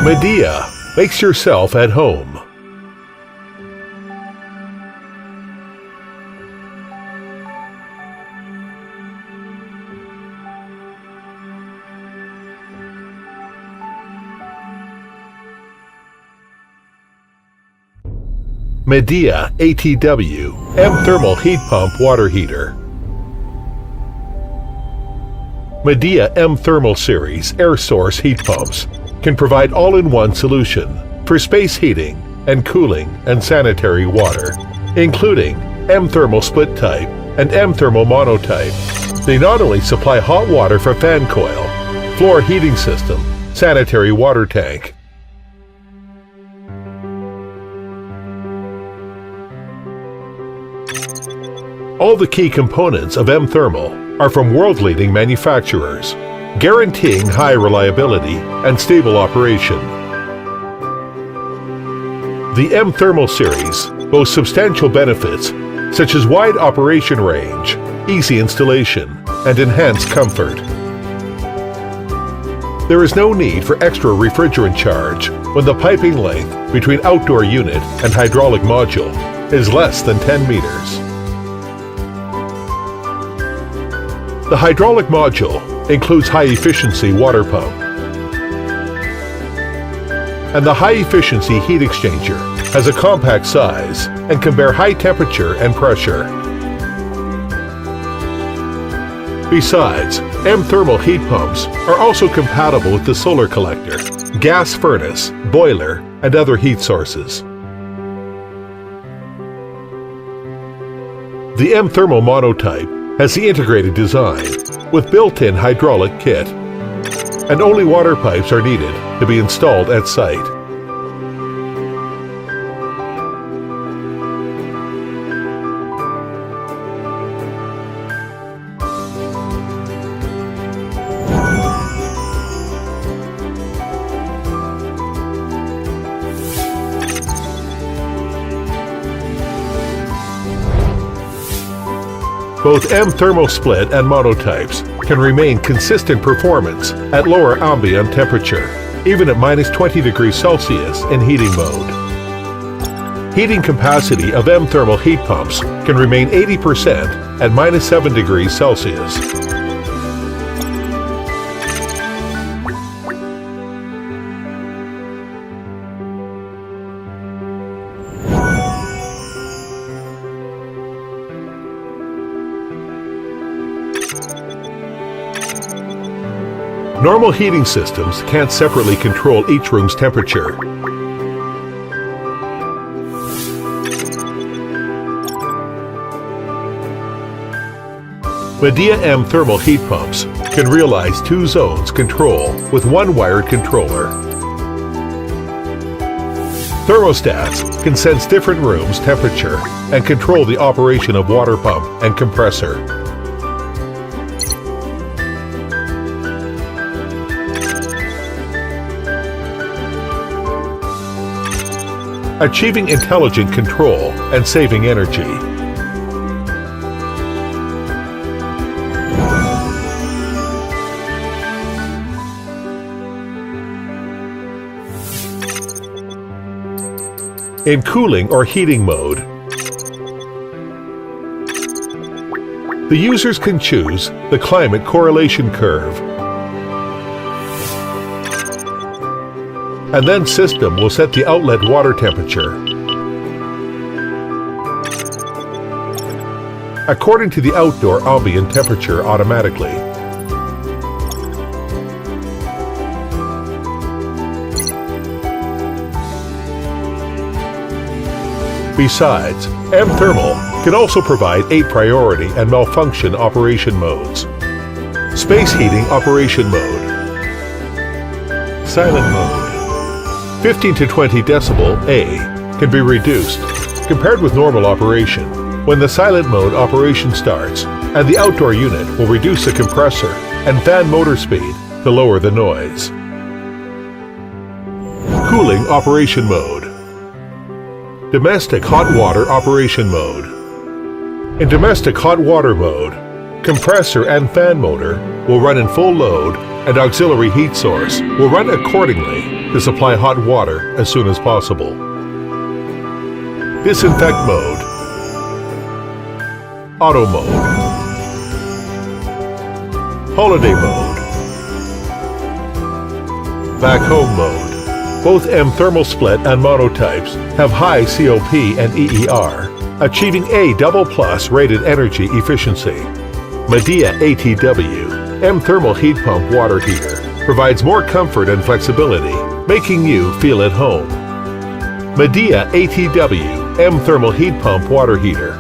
Medea makes yourself at home. Medea ATW M-Thermal Heat Pump Water Heater. Medea M-Thermal Series Air Source Heat Pumps can provide all-in-one solution for space heating and cooling and sanitary water, including M-Thermal Split Type and M-Thermal Mono Type. They not only supply hot water for fan coil, floor heating system, sanitary water tank. All the key components of M-Thermal are from world-leading manufacturers, guaranteeing high reliability and stable operation. The M-Thermal series boasts substantial benefits such as wide operation range, easy installation, and enhanced comfort. There is no need for extra refrigerant charge when the piping length between outdoor unit and hydraulic module is less than 10 meters. The hydraulic module includes high-efficiency water pump, and the high-efficiency heat exchanger has a compact size and can bear high temperature and pressure. Besides, M-Thermal heat pumps are also compatible with the solar collector, gas furnace, boiler, and other heat sources. The M-Thermal Monotype has the integrated design with built-in hydraulic kit, and only water pipes are needed to be installed at site. Both M-Thermal Split and Monotypes can remain consistent performance at lower ambient temperature, even at -20 degrees Celsius in heating mode. Heating capacity of M-Thermal heat pumps can remain 80% at -7 degrees Celsius. Normal heating systems can't separately control each room's temperature. Medea M-Thermal heat pumps can realize 2 zones control with 1 wired controller. Thermostats can sense different rooms' temperature and control the operation of water pump and compressor. Achieving intelligent control and saving energy. In cooling or heating mode, the users can choose the climate correlation curve, and then system will set the outlet water temperature. According to the outdoor ambient temperature automatically. Besides, M-Thermal can also provide 8 priority and malfunction operation modes. Space heating operation mode. Silent mode. 15 to 20 decibel A can be reduced compared with normal operation when the silent mode operation starts, and the outdoor unit will reduce the compressor and fan motor speed to lower the noise. Cooling operation mode. Domestic hot water operation mode. In domestic hot water mode, compressor and fan motor will run in full load and auxiliary heat source will run accordingly. to supply hot water as soon as possible. Disinfect mode. Auto mode. Holiday mode. Back home mode. Both M thermal split and monotypes have high COP and EER, achieving A++ rated energy efficiency. Medea ATW, M thermal heat pump water heater, provides more comfort and flexibility, making you feel at home. Medea ATW, M thermal heat pump water heater,